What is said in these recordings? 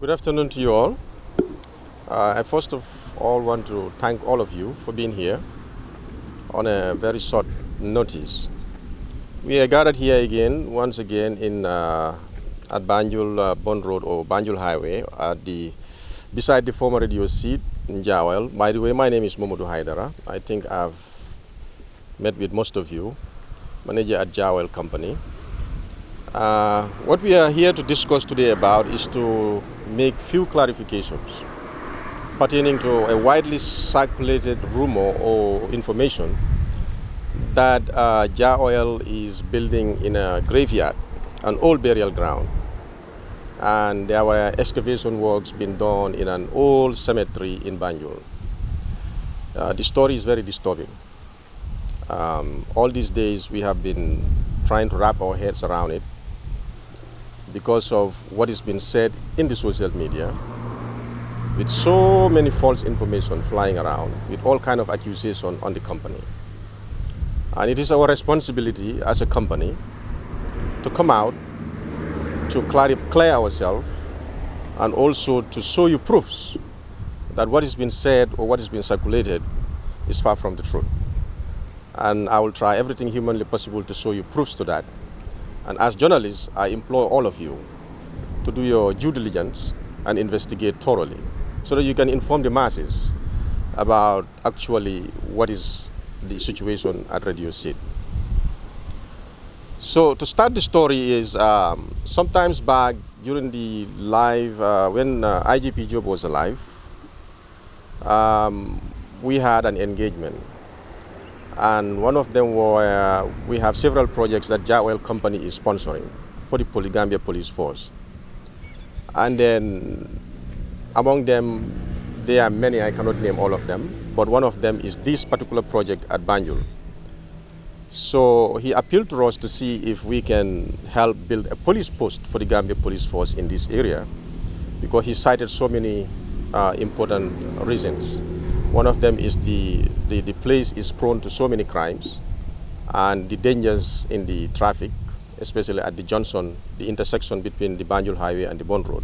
Good afternoon to you all. I first of all want to thank all of you for being here on a very short notice. We are gathered here again, once again, at Banjul Bond Road or Banjul Highway, beside the former radio seat in Jawel. By the way, my name is Momodou Hydara. I think I've met with most of you, manager at Jawel Company. What we are here to discuss today about is to make few clarifications pertaining to a widely circulated rumor or information that Jar Oil is building in a graveyard, an old burial ground. And there were excavation works being done in an old cemetery in Banjul. The story is very disturbing. All these days we have been trying to wrap our heads around it because of what has been said in the social media, with so many false information flying around, with all kind of accusation on the company. And it is our responsibility as a company to come out, to clear ourselves, and also to show you proofs that what has been said or what has been circulated is far from the truth. And I will try everything humanly possible to show you proofs to that. And as journalists, I implore all of you to do your due diligence and investigate thoroughly so that you can inform the masses about actually what is the situation at Radio Seed. So to start the story is sometimes back during the live, when IGP Job was alive, we had an engagement. And one of them were, we have several projects that Jar Oil Company is sponsoring for the Gambia Police Force. And then among them, there are many, I cannot name all of them, but one of them is this particular project at Banjul. So he appealed to us to see if we can help build a police post for the Gambia Police Force in this area, because he cited so many important reasons. One of them is the place is prone to so many crimes and the dangers in the traffic, especially at the junction, the intersection between the Banjul Highway and the Bond Road.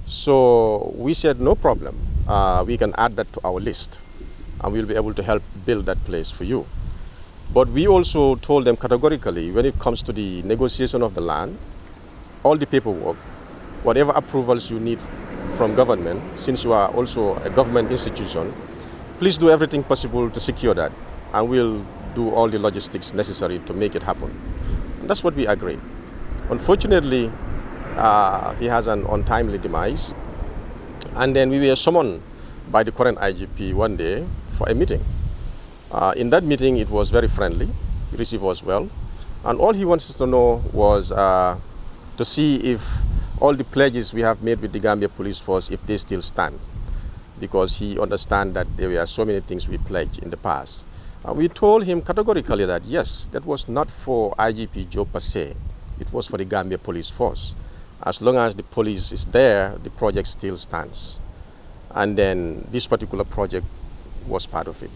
So we said, no problem, we can add that to our list and we'll be able to help build that place for you. But we also told them categorically, when it comes to the negotiation of the land, all the paperwork, whatever approvals you need from government, since you are also a government institution, please do everything possible to secure that, and we'll do all the logistics necessary to make it happen. And that's what we agreed. Unfortunately, he has an untimely demise, and then we were summoned by the current IGP one day for a meeting. In that meeting, it was very friendly. He received us well, and all he wanted to know was to see if all the pledges we have made with the Gambia Police Force, if they still stand, because he understands that there were so many things we pledged in the past. We told him categorically that yes, that was not for IGP Joe per se, it was for the Gambia Police Force. As long as the police is there, the project still stands. And then this particular project was part of it.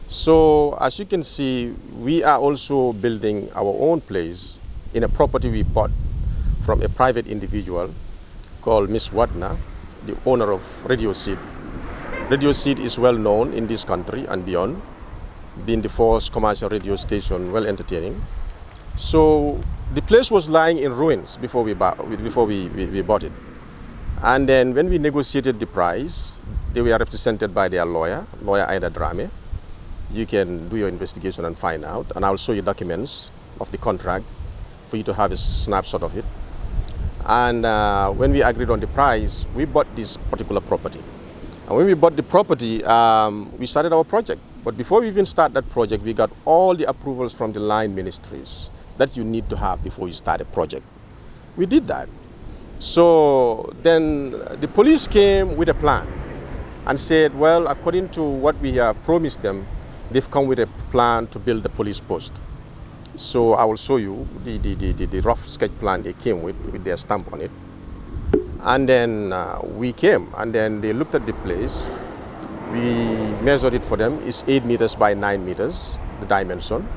So as you can see, we are also building our own place in a property we bought from a private individual called Miss Wadner, the owner of Radio Seed. Radio Seed is well known in this country and beyond, being the first commercial radio station, well entertaining. So the place was lying in ruins before we bought it. And then when we negotiated the price, they were represented by their lawyer Ida Drame. You can do your investigation and find out, and I'll show you documents of the contract for you to have a snapshot of it. And when we agreed on the price, we bought this particular property. And when we bought the property, we started our project. But before we even start that project, we got all the approvals from the line ministries that you need to have before you start a project. We did that. So then the police came with a plan and said, well, according to what we have promised them, they've come with a plan to build a police post. So I will show you the rough sketch plan they came with their stamp on it. And then we came, and then they looked at the place. We measured it for them. It's 8 meters by 9 meters, the dimension.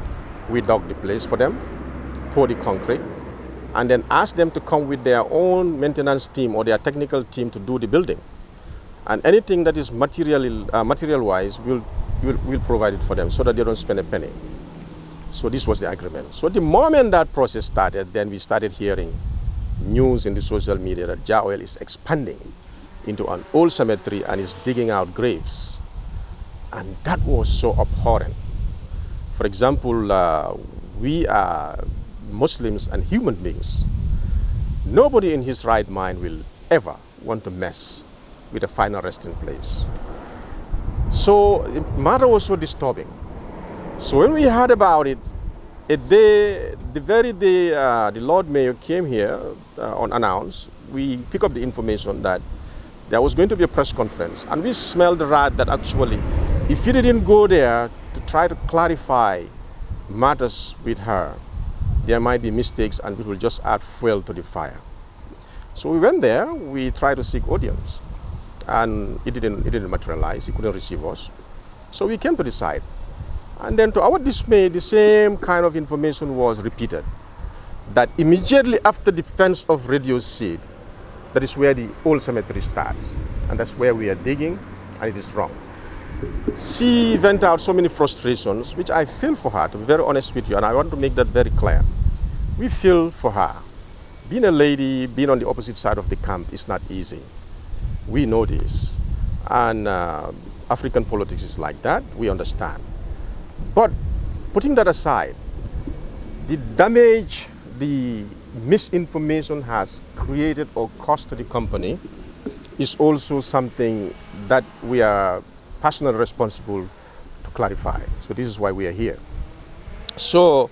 We dug the place for them, poured the concrete, and then ask them to come with their own maintenance team or their technical team to do the building. And anything that is material-wise, we'll provide it for them so that they don't spend a penny. So this was the agreement. So the moment that process started, then we started hearing news in the social media that JAOL is expanding into an old cemetery and is digging out graves. And that was so abhorrent. For example, we are Muslims and human beings. Nobody in his right mind will ever want to mess with a final resting place. So the matter was so disturbing. So when we heard about it, the very day the Lord Mayor came here unannounced, we picked up the information that there was going to be a press conference, and we smelled the rat that actually, if he didn't go there to try to clarify matters with her, there might be mistakes and it will just add fuel to the fire. So we went there, we tried to seek audience, and it didn't materialize. He couldn't receive us. So we came to the site. And then to our dismay, the same kind of information was repeated. That immediately after the fence of Radio Seed, that is where the old cemetery starts. And that's where we are digging, and it is wrong. She vented out so many frustrations, which I feel for her, to be very honest with you, and I want to make that very clear. We feel for her. Being a lady, being on the opposite side of the camp is not easy. We know this. And African politics is like that, we understand. But putting that aside, the damage the misinformation has created or caused to the company is also something that we are personally responsible to clarify. So this is why we are here. So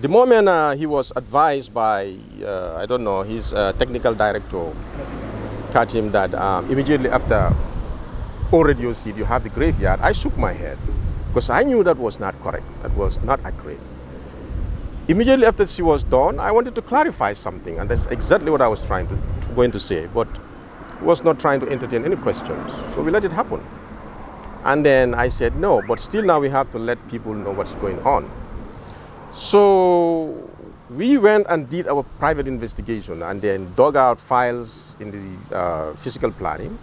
the moment he was advised by, I don't know, his technical director, Katim, that immediately after all Radio Seed, you have the graveyard, I shook my head because I knew that was not correct, that was not accurate. Immediately after she was done, I wanted to clarify something, and that's exactly what I was going to say, but was not trying to entertain any questions. So we let it happen. And then I said, no, but still now we have to let people know what's going on. So we went and did our private investigation and then dug out files in the physical planning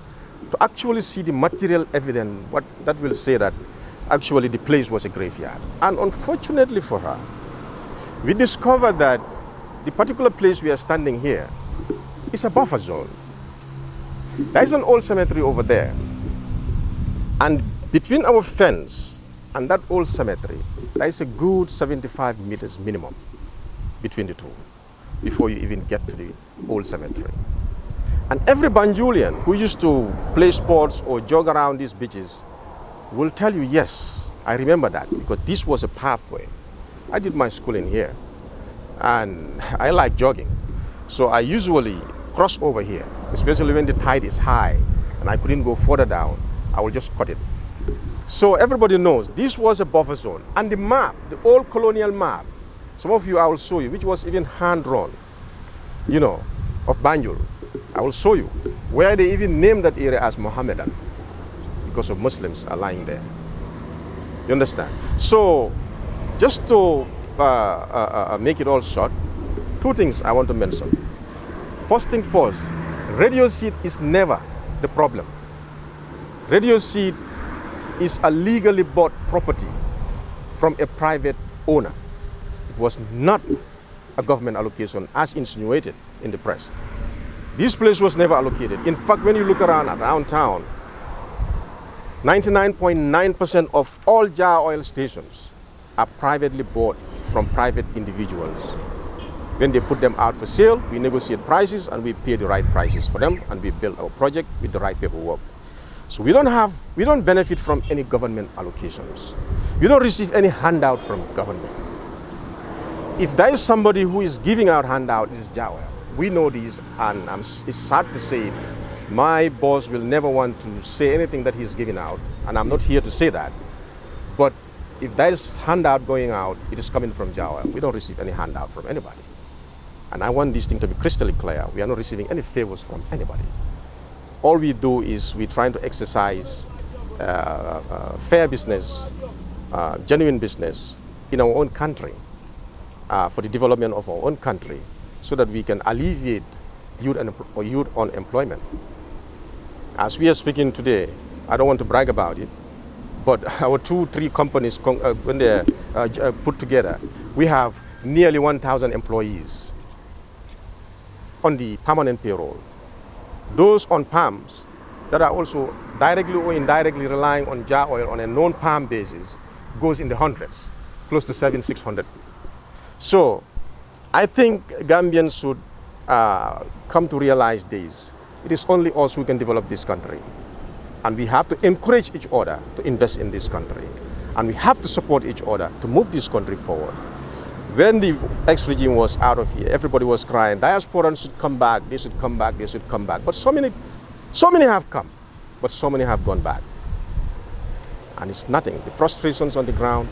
to actually see the material evidence that will say that actually the place was a graveyard. And unfortunately for her, we discovered that the particular place we are standing here is a buffer zone. There is an old cemetery over there. And between our fence and that old cemetery, there is a good 75 meters minimum between the two before you even get to the old cemetery. And every Banjulian who used to play sports or jog around these beaches will tell you, yes, I remember that, because this was a pathway. I did my schooling here, and I like jogging. So I usually cross over here, especially when the tide is high and I couldn't go further down. I will just cut it. So everybody knows this was a buffer zone. And the map, the old colonial map, some of you I will show you, which was even hand-drawn, you know, of Banjul. I will show you where they even named that area as Mohammedan because of Muslims are lying there. You understand? So just to make it all short, two things I want to mention. First thing first, Radio Seed is never the problem. Radio Seed is a legally bought property from a private owner. It was not a government allocation as insinuated in the press. This place was never allocated. In fact, when you look around town, 99.9% of all jar oil stations are privately bought from private individuals. When they put them out for sale, we negotiate prices and we pay the right prices for them, and we build our project with the right paperwork. So we don't benefit from any government allocations. We don't receive any handout from government. If there is somebody who is giving out handout, it is Jawa. We know this, and it's sad to say, my boss will never want to say anything that he's giving out, and I'm not here to say that. But if there is handout going out, it is coming from Jawa. We don't receive any handout from anybody. And I want this thing to be crystal clear. We are not receiving any favors from anybody. All we do is we're trying to exercise fair business, genuine business in our own country, for the development of our own country, so that we can alleviate youth unemployment. As we are speaking today, I don't want to brag about it, but our 2-3 companies, when they're put together, we have nearly 1,000 employees on the permanent payroll. Those on palms that are also directly or indirectly relying on jar oil on a non-palm basis goes in the hundreds, close to 600. So I think Gambians should come to realize this. It is only us who can develop this country. And we have to encourage each other to invest in this country. And we have to support each other to move this country forward. When the ex-regime was out of here, everybody was crying, diasporans should come back, they should come back, they should come back. But so many have come, but so many have gone back. And it's nothing. The frustrations on the ground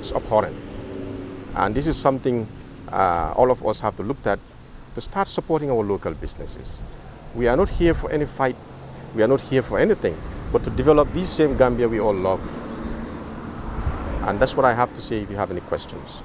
is abhorrent. And this is something all of us have to look at to start supporting our local businesses. We are not here for any fight. We are not here for anything, but to develop this same Gambia we all love. And that's what I have to say if you have any questions.